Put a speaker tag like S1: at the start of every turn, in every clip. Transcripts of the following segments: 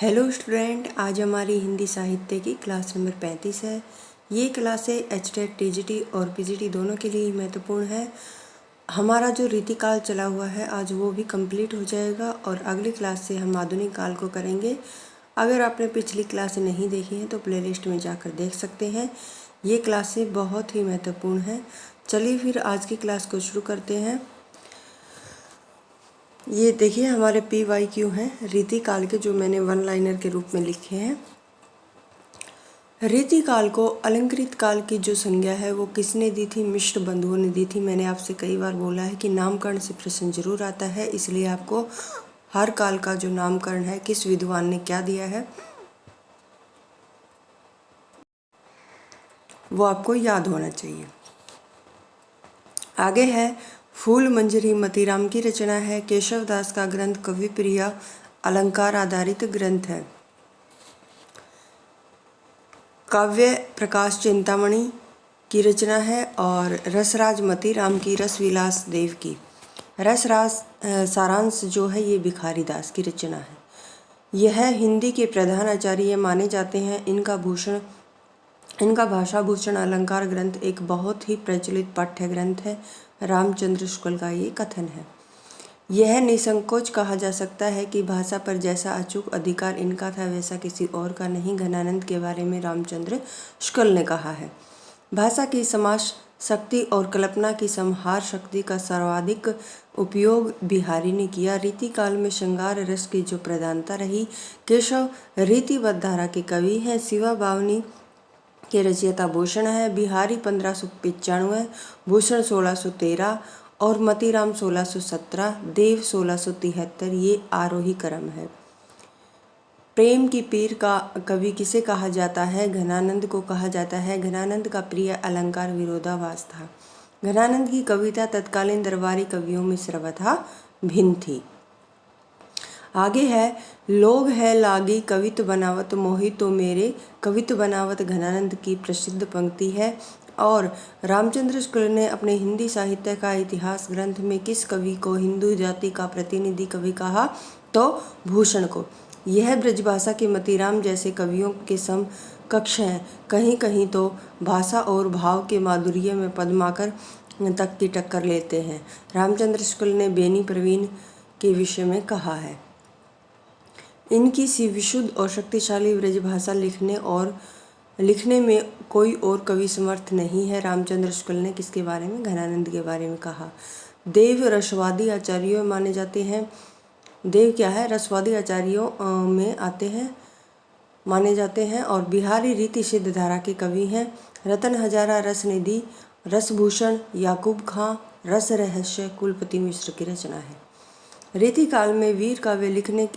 S1: Hello student, आज हमारी हिंदी साहित्य की क्लास नंबर 35 है। ये क्लासें एचटेट टीजीटी और पीजीटी दोनों के लिए महत्वपूर्ण है। हमारा जो रीतिकाल चला हुआ है आज वो भी कंप्लीट हो जाएगा और अगली क्लास से हम आधुनिक काल को करेंगे। अगर आपने पिछली क्लासें नहीं देखी हैं तो प्लेलिस्ट में जाकर देख सकते हैं। ये क्लासें बहुत ही महत्वपूर्ण हैं। चलिए फिर आज की क्लास को शुरू करते हैं। ये देखिए हमारे PYQ हैं रीतिकाल के, जो मैंने वन लाइनर के रूप में लिखे हैं। रीतिकाल को अलंकृत काल की जो संज्ञा है वो किसने दी थी? मिश्र बंधुओं ने दी थी। मैंने आपसे कई बार बोला है कि नामकरण से प्रश्न जरूर आता है, इसलिए आपको हर काल का जो नामकरण है किस विद्वान ने क्या दिया है वो आपको याद होना चाहिए। आगे है फूल मंजरी मतीराम की रचना है। केशव दास का ग्रंथ कवि प्रिया अलंकार आधारित ग्रंथ है। काव्य प्रकाश चिंतामणि की रचना है और रसराज मतीराम की रसविलास देव की। रसराज सारांश जो है ये भिखारी दास की रचना है। यह हिंदी के प्रधान आचार्य माने जाते हैं। इनका भाषा भूषण अलंकार ग्रंथ एक बहुत ही प्रचलित पाठ्य ग्रंथ है। रामचंद्र शुक्ल का ये कथन है। यह निसंकोच कहा जा सकता है कि भाषा पर जैसा अचूक अधिकार इनका था वैसा किसी और का नहीं। घनानंद के बारे में रामचंद्र शुक्ल ने कहा है, भाषा की समास शक्ति और कल्पना की संहार शक्ति का सर्वाधिक उपयोग बिहारी ने किया। रीतिकाल में श्रृंगार रस की जो प्रधानता रही। केशव रीतिबद्ध धारा के कवि हैं। शिवा बावनी के रचयिता भूषण है। बिहारी 1595, भूषण 1613 और मतीराम 1617, देव 1673। ये आरोही क्रम है। प्रेम की पीर का कवि किसे कहा जाता है? घनानंद को कहा जाता है। घनानंद का प्रिय अलंकार विरोधाभास था। घनानंद की कविता तत्कालीन दरबारी कवियों में सर्वथा भिन्न थी। आगे है लोग है लागी कवित बनावत मोहि तो मेरे। कवित बनावत घनानंद की प्रसिद्ध पंक्ति है। और रामचंद्र शुक्ल ने अपने हिंदी साहित्य का इतिहास ग्रंथ में किस कवि को हिंदू जाति का प्रतिनिधि कवि कहा? तो भूषण को। यह ब्रजभाषा के मतीराम जैसे कवियों के समकक्ष हैं। कहीं कहीं तो भाषा और भाव के माधुर्य में पद्माकर तक की टक्कर लेते हैं। रामचंद्र शुक्ल ने बेनी प्रवीण के विषय में कहा है, इनकी सी विशुद्ध और शक्तिशाली ब्रजभाषा लिखने में कोई और कवि समर्थ नहीं है। रामचंद्र शुक्ल ने किसके बारे में? घनानंद के बारे में कहा। देव रसवादी आचार्यों माने जाते हैं। देव क्या है? रसवादी आचार्यों में आते हैं, माने जाते हैं और बिहारी रीति सिद्ध धारा के कवि हैं। रतन हजारा रसनिधि, रसभूषण याकूब खां, रस रहस्य कुलपति मिश्र की रचना है। रीतिकाल में वीर काव्य लिखने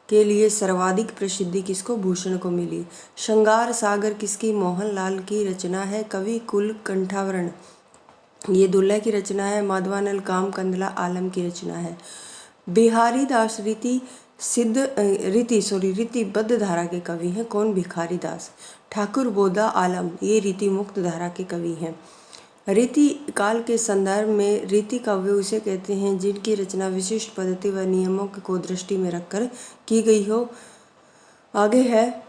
S1: के लिए सर्वाधिक प्रसिद्धि किसको? भूषण को मिली। श्रृंगार सागर किसकी? मोहनलाल की रचना है। कवि कुल कंठावरण ये दुल्ला की रचना है। माधवानल काम कंदला आलम की रचना है। बिहारी दास रीतिबद्ध धारा के कवि हैं। कौन? भिखारी दास। ठाकुर बोधा आलम ये रीति मुक्त धारा के कवि हैं। रीति काल के संदर्भ में रीति काव्य उसे कहते हैं जिनकी रचना विशिष्ट पद्धति व नियमों को दृष्टि में रखकर की गई हो। आगे है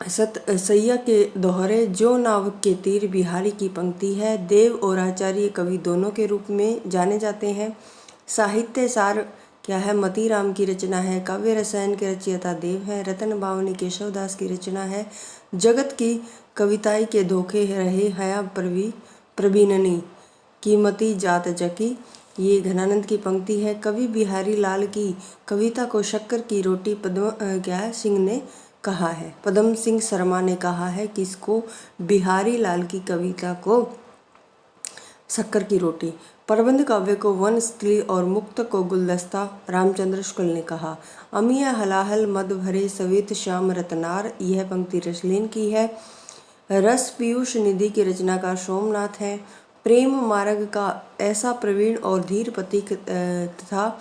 S1: सैया के दोहरे जो नावक के तीर बिहारी की पंक्ति है। देव और आचार्य कवि दोनों के रूप में जाने जाते हैं। साहित्य सार क्या है? मतीराम की रचना है। काव्य रसायन के रचयिता देव हैं। रतन बावनी केशव दास की रचना है। जगत की कविताई के धोखे रहे हया प्रवीणनी कीमती जात जकी ये घनानंद की पंक्ति है। कवि बिहारी लाल की कविता को शक्कर की रोटी पद्म सिंह ने कहा है। पद्म सिंह शर्मा ने कहा है किसको? बिहारी लाल की कविता को शक्कर की रोटी। प्रबंध काव्य को वन स्त्री और मुक्त को गुलदस्ता रामचंद्र शुक्ल ने कहा। अमीय हलाहल मद भरे सवित श्याम रतनार यह पंक्ति रसलीन की है। रस पीयूष निधि की रचनाकार सोमनाथ है। प्रेम मार्ग का ऐसा प्रवीण और धीर प्रतीक तथा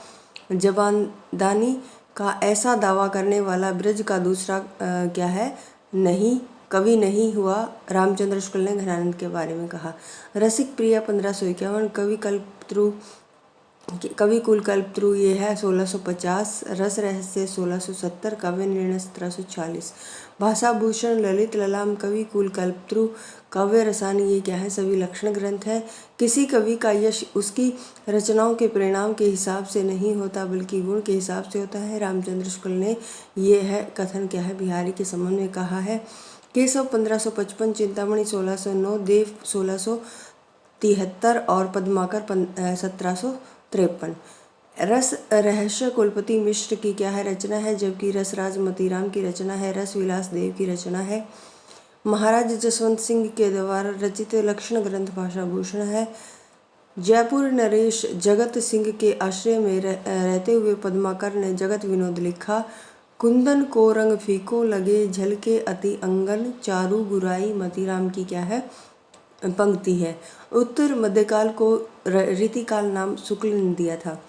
S1: जबानदानी का ऐसा दावा करने वाला ब्रज का दूसरा क्या है? नहीं कवि नहीं हुआ। रामचंद्र शुक्ल ने घनानंद के बारे में कहा। रसिक प्रिया 1551, कवि कल्पतरु कवि कुल कल्पत्रु ये है 1650, रस रहस्य 1670, काव्य निर्णय 1740। भाषा भूषण ललित ललाम कवि कुल कल्पत्रु काव्य रसायन ये क्या है, सभी लक्षण ग्रंथ है। किसी कवि का यश उसकी रचनाओं के परिणाम के हिसाब से नहीं होता बल्कि गुण के हिसाब से होता है। रामचंद्र शुक्ल ने ये है कथन क्या है बिहारी के संबंध में कहा है। केशव 1555, चिंतामणि 1609, देव 1673 और पद्माकर 1753। रस रहस्य कुलपति मिश्र की क्या है रचना है, जबकि रसराज मतीराम की रचना है, रस विलास देव की रचना है। महाराज जसवंत सिंह के द्वारा रचित लक्षण ग्रंथ भाषा भूषण है। जयपुर नरेश जगत सिंह के आश्रय में रहते हुए पद्माकर ने जगत विनोद लिखा। कुंदन को रंग फीको लगे झलके अति अंगन, चारू बुराई मतीराम की क्या है पंक्ति है। उत्तर मध्यकाल को रीतिकाल नाम शुक्ल ने दिया था।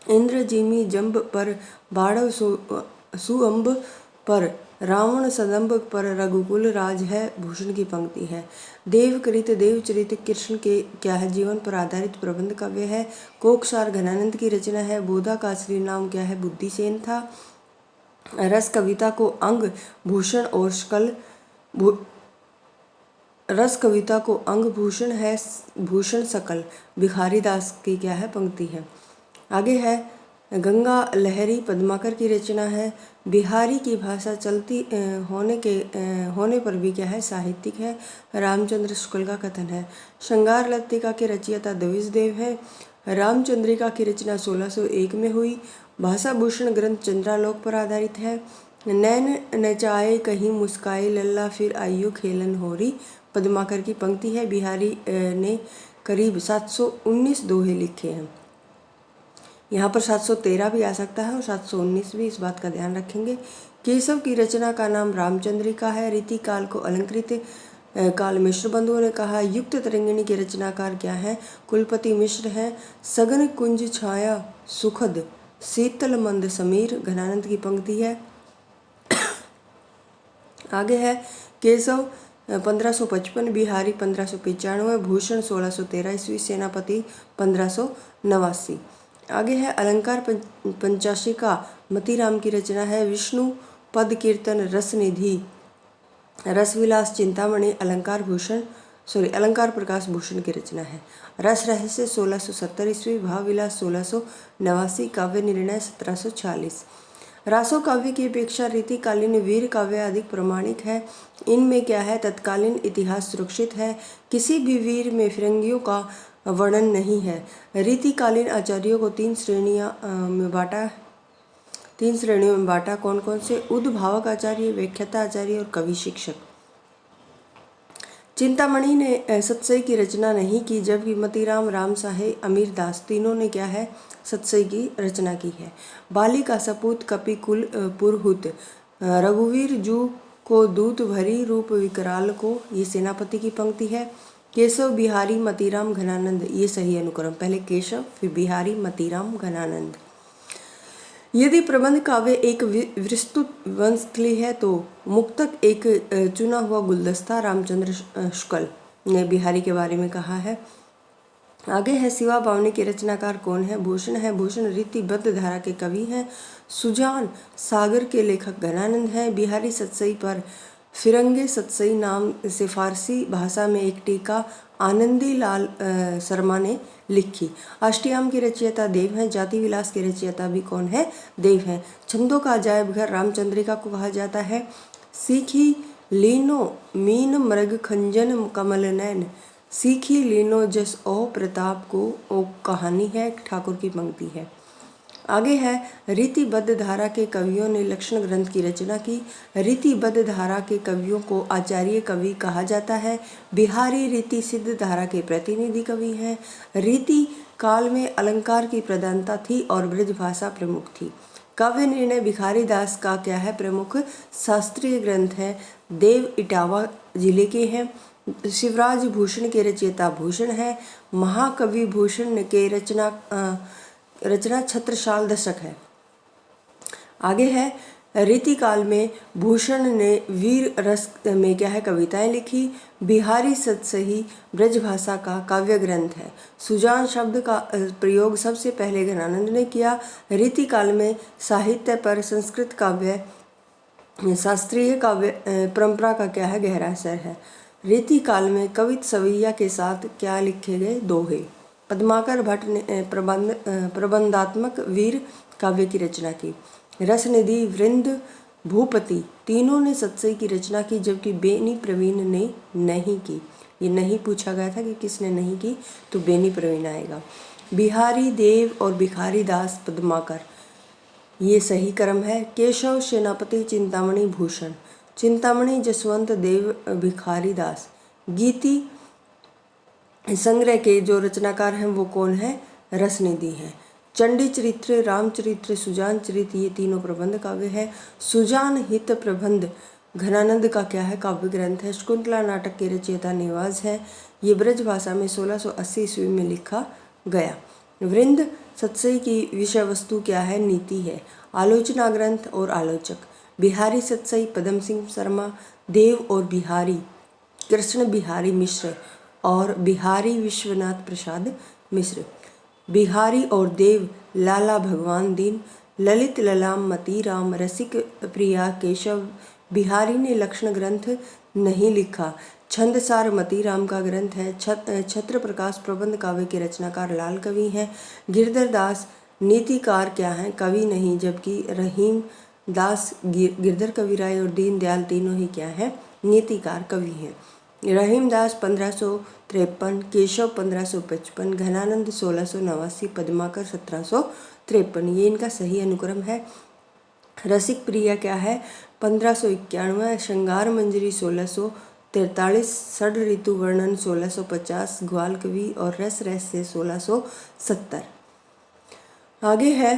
S1: इंद्र जिमी जंब पर बाढ़ सुअंब पर रावण सदम्ब पर रघुकुल राज है भूषण की पंक्ति है। देवकृत देवचरित कृष्ण के क्या है जीवन पर आधारित प्रबंध काव्य है। कोकसार घनानंद की रचना है। बोधा का असली नाम क्या है बुद्धिसेन था। रस कविता को अंग भूषण और शकल रस कविता को अंग भूषण है, भूषण सकल भिखारी दास की क्या है पंक्ति है। आगे है गंगा लहरी पद्माकर की रचना है। बिहारी की भाषा चलती होने पर भी क्या है साहित्यिक है। रामचंद्र शुक्ल का कथन है। श्रृंगार लतिका के रचयिता द्विज देव है। रामचंद्रिका की रचना 1601 में हुई। भाषा भूषण ग्रंथ चंद्रालोक पर आधारित है। नैन नचाए कहीं मुस्काए लल्ला फिर आइयो खेलन होरी पद्माकर की पंक्ति है। बिहारी ने करीब 719 दोहे लिखे हैं। यहाँ पर 713 भी आ सकता है और 719 भी, इस बात का ध्यान रखेंगे। केशव की रचना का नाम रामचंद्रिका है। रीति काल को अलंकृत काल मिश्र बंधुओं ने कहा। युक्त तरंगिणी के रचनाकार क्या है, कुलपति मिश्र हैं। सघन कुंज छाया सुखद शीतल मंद समीर घनानंद की पंक्ति है। आगे है केशव 1555, बिहारी 1595, भूषण 1613 ईस्वी, सेनापति 1589। आगे है अलंकार पंचाशिका मतीराम की रचना है। विष्णु पद कीर्तन रस निधि रसविलास चिंतामणि अलंकार प्रकाश भूषण की रचना है। रस रहस्य 1670 ईस्वी, भाव विलास 1689, काव्य निर्णय 1740। रासो काव्य की अपेक्षा रीतिकालीन वीर काव्य अधिक प्रमाणिक है। इनमें क्या है तत्कालीन इतिहास सुरक्षित है। किसी भी वीर में फिरंगियों का वर्णन नहीं है। रीतिकालीन आचार्यों को तीन श्रेणियों में बांटा। कौन कौन से? उद्भावक आचार्य, व्याख्याता आचार्य और कवि शिक्षक। चिंतामणि ने सतसई की रचना नहीं की, जबकि मतीराम, राम साहे, अमीर दास तीनों ने क्या है सतसई की रचना की है। बाली का सपूत कपि कुल पुरहुत, रघुवीर जू को दूत भरी रूप विकराल को, ये सेनापति की पंक्ति है। केशव, बिहारी, मतीराम, घनानंद, ये सही अनुक्रम। पहले केशव, फिर बिहारी, मतीराम, घनानंद। यदि प्रबंध काव्य एक विस्तृत वंशस्थली है तो मुक्तक एक चुना हुआ गुलदस्ता। रामचंद्र शुक्ल ने बिहारी के बारे में कहा है। आगे है शिवा बावनी के रचनाकार कौन है? भूषण है। भूषण रीतिबद्ध धारा के कवि हैं। सुजान सागर के लेखक घनानंद हैं। बिहारी सतसई पर फिरंगे सतसई नाम से फारसी भाषा में एक टीका आनंदी लाल शर्मा ने लिखी। अष्टयाम के रचयिता देव हैं। जाति विलास के रचयिता भी कौन है? देव हैं। छंदों का अजायब घर रामचंद्रिका को कहा जाता है। सीखी लीनो मीन मृग खंजन कमल नैन, सीखी लीनो जस ओ प्रताप को, ओ कहानी है, ठाकुर की पंक्ति है। आगे है रीतिबद्ध धारा के कवियों ने लक्षण ग्रंथ की रचना की। रीतिबद्ध धारा के कवियों को आचार्य कवि कहा जाता है। बिहारी रीति सिद्ध धारा के प्रतिनिधि कवि हैं। रीति काल में अलंकार की प्रधानता थी और ब्रज भाषा प्रमुख थी। काव्य निर्णय भिखारी दास का क्या है प्रमुख शास्त्रीय ग्रंथ है। देव इटावा जिले के हैं। शिवराज भूषण के रचयिता भूषण है। महाकवि भूषण के रचना छत्रसाल दशक है। आगे है रीतिकाल में भूषण ने वीर रस में क्या है कविताएं लिखी। बिहारी सतसही ब्रजभाषा का काव्य ग्रंथ है। सुजान शब्द का प्रयोग सबसे पहले घनानंद ने किया। रीतिकाल में साहित्य पर संस्कृत काव्य शास्त्रीय काव्य परंपरा का क्या है गहरा असर है। रीतिकाल में कवित सवैया के साथ क्या लिखे गए दोहे। पद्माकर भट्ट ने प्रबंधात्मक वीर काव्य की रचना की। रसनिधि, वृंद, भूपति तीनों ने सतसई की रचना की, जबकि बेनी प्रवीण ने नहीं की। ये नहीं पूछा गया था कि किसने नहीं की, तो बेनी प्रवीण आएगा। बिहारी देव और भिखारी दास पद्माकर, ये सही क्रम है। केशव सेनापति चिंतामणि भूषण, चिंतामणि जसवंत देव भिखारी दास। गीति संग्रह के जो रचनाकार हैं वो कौन है, रसनिधि हैं। चंडी चरित्र, रामचरित्र, सुजान चरित्र, ये तीनों प्रबंध काव्य है। सुजान हित प्रबंध घनानंद का क्या है काव्य ग्रंथ है। शकुंतला नाटक के रचयिता निवाज है। ये ब्रज भाषा में 1680 ईस्वी में लिखा गया। वृंद सतसई की विषय वस्तु क्या है, नीति है। आलोचना ग्रंथ और आलोचक। बिहारी सतसई पदम सिंह शर्मा, देव और बिहारी कृष्ण बिहारी मिश्र और बिहारी विश्वनाथ प्रसाद मिश्र। बिहारी और देव लाला भगवान दीन, ललित ललाम मतीराम, रसिक प्रिया केशव। बिहारी ने लक्षण ग्रंथ नहीं लिखा। छंदसार मतीराम का ग्रंथ है। छत्र प्रकाश प्रबंध काव्य के रचनाकार लाल कवि हैं। गिरधर दास नीतिकार क्या हैं, कवि नहीं, जबकि रहीम दास गिरधर कविराय और दीनदयाल तीनों ही क्या हैं, नीतिकार कवि हैं। रहीमदास 1553, केशव 1555, घनानंद 1689, पद्माकर 1753। ये इनका सही अनुक्रम है। रसिक प्रिया क्या है 1591, श्रृंगार मंजरी 1643, षड ऋतु वर्णन 1650, ग्वाल कवि और रस रहस्य 1670। आगे है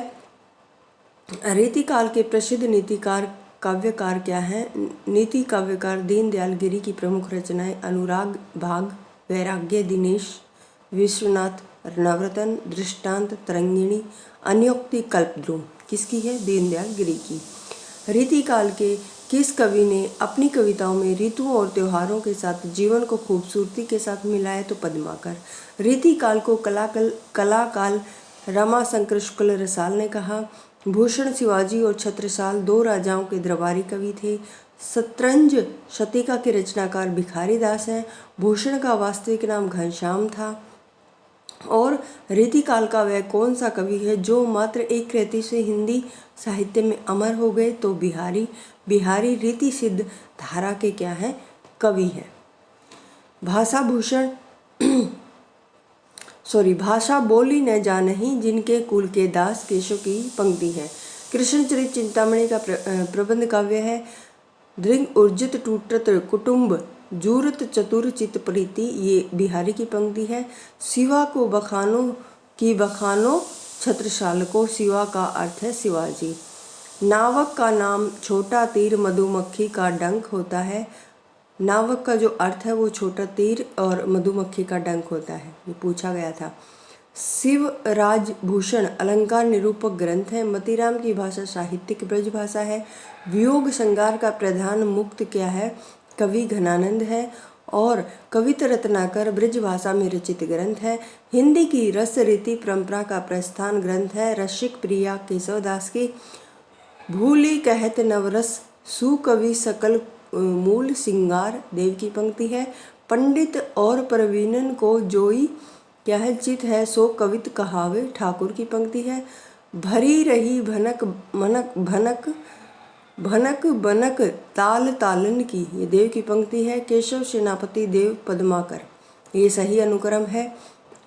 S1: रीतिकाल के प्रसिद्ध नीतिकार काव्यकार क्या है। नीति काव्यकार दीनदयाल गिरि की प्रमुख रचनाएं अनुराग भाग, वैराग्य, दिनेश, विश्वनाथ, नवरत्न, दृष्टांत, तरंगिणी, अन्योक्ति, कल्पद्रुम किसकी है, दीनदयाल गिरि की। रीतिकाल के किस कवि ने अपनी कविताओं में ऋतुओं और त्योहारों के साथ जीवन को खूबसूरती के साथ मिलाया, तो पद्माकर। रीतिकाल को कलाकाल रमाशंकर शुक्ल रसाल ने कहा। भूषण शिवाजी और छत्रसाल दो राजाओं के दरबारी कवि थे। शतरंज शतिका के रचनाकार भिखारी दास हैं। भूषण का वास्तविक नाम घनश्याम था। और रीतिकाल का वह कौन सा कवि है जो मात्र एक कृति से हिंदी साहित्य में अमर हो गए, तो बिहारी रीति सिद्ध धारा के क्या हैं, कवि हैं। भाषा बोली न जानहीं जिनके कुल के दास केशव की पंक्ति है। कृष्णचरित चिंतामणि का प्रबंध काव्य है। दृंग उर्जित टूटत कुटुंब जूरत चतुर चित प्रीति, ये बिहारी की पंक्ति है। शिवा को बखानो छत्रसाल को, शिवा का अर्थ है शिवाजी। नावक का नाम छोटा तीर मधुमक्खी का डंक होता है। नावक का जो अर्थ है वो छोटा तीर और मधुमक्खी का डंक होता है, ये पूछा गया था। शिवराज भूषण अलंकार निरूपक ग्रंथ है। मतीराम की भाषा साहित्यिक ब्रज भाषा है। वियोग श्रृंगार का प्रधान मुक्त क्या है, कवि घनानंद है। और कविता रत्नाकर ब्रज भाषा में रचित ग्रंथ है। हिंदी की रस रीति परंपरा का प्रस्थान ग्रंथ है रसिक प्रिया केशवदास की। भूली कहत नवरस सुकवि सकल मूल सिंगार, देव की पंक्ति है। पंडित और प्रवीणन को जोई क्या है, चित है सो कवित कहावे, ठाकुर की पंक्ति है। भरी रही भनक बनक ताल तालन की, ये देव की पंक्ति है। केशव सेनापति देव पद्माकर, ये सही अनुक्रम है।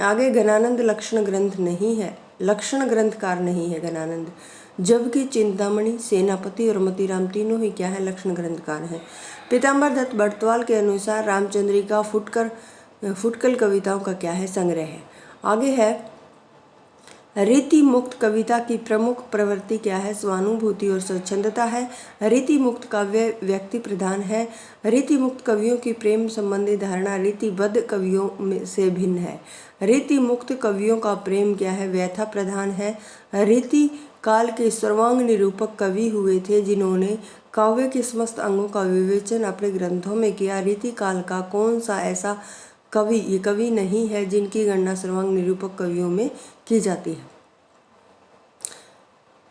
S1: आगे घनानंद लक्षण ग्रंथ नहीं है, लक्षण ग्रंथकार नहीं है घनानंद, जबकि चिंतामणि, सेनापति और मतीराम तीनों ही क्या है, लक्षण ग्रंथकार हैं। पीताम्बर दत्त बर्तवाल के अनुसार रामचंद्रिका फुटकल कविताओं का क्या है, संग्रह है। आगे है रीति मुक्त कविता की प्रमुख प्रवृत्ति क्या है, स्वानुभूति और स्वच्छंदता है। रीति मुक्त काव्य व्यक्ति प्रधान है। रीति मुक्त कवियों की प्रेम संबंधी धारणा रीतिबद्ध कवियों से भिन्न है। रीति मुक्त कवियों का प्रेम क्या है, व्यथा प्रधान है। रीति काल के सर्वांग निरूपक कवि हुए थे, जिन्होंने काव्य के समस्त अंगों का विवेचन अपने ग्रंथों में किया। रीति काल का कौन सा ऐसा कवि नहीं है जिनकी गणना सर्वांग निरूपक कवियों में की जाती है।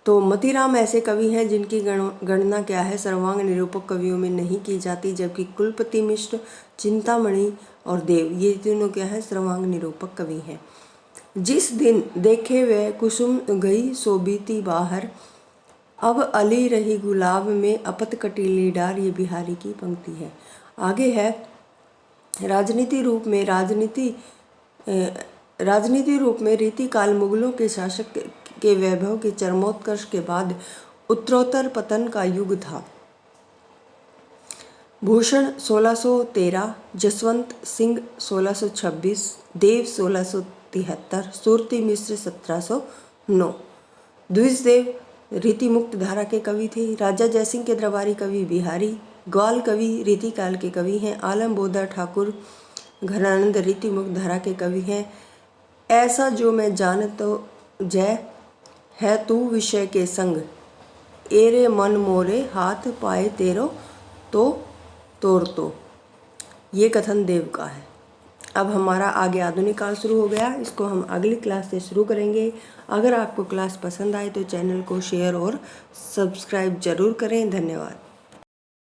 S1: तो मतीराम ऐसे कवि हैं जिनकी गणना क्या है, सर्वांग निरूपक कवियों में नहीं की जाती, जबकि कुलपति मिश्र, चिंतामणि और देव ये तीनों क्या है, सर्वांग निरूपक कवि हैं। जिस दिन देखे वे कुसुम गई सो बीती बाहर, अब अली रही गुलाब में अपत कटीली डार, ये बिहारी की पंक्ति है। आगे है राजनीति रूप में रीति काल मुगलों के शासक के वैभव के चरमोत्कर्ष के बाद उत्तरोत्तर पतन का युग था। भूषण 1613, जसवंत सिंह 1626, देव 1673, सुरती मिश्र 1709। द्विजदेव रीति मुक्त धारा के कवि थे। राजा जयसिंह के दरबारी कवि बिहारी, ग्वाल कवि रीति काल के कवि हैं। आलम बोधा ठाकुर घनानंद रीति मुक्त धारा के कवि हैं। ऐसा जो मैं जान तो जय है तू विषय के संग, एरे मन मोरे हाथ पाए तेरो तो तोड़ तो, ये कथन देव का है। अब हमारा आगे आधुनिक काल शुरू हो गया, इसको हम अगली क्लास से शुरू करेंगे। अगर आपको क्लास पसंद आए तो चैनल को शेयर और सब्सक्राइब जरूर करें। धन्यवाद।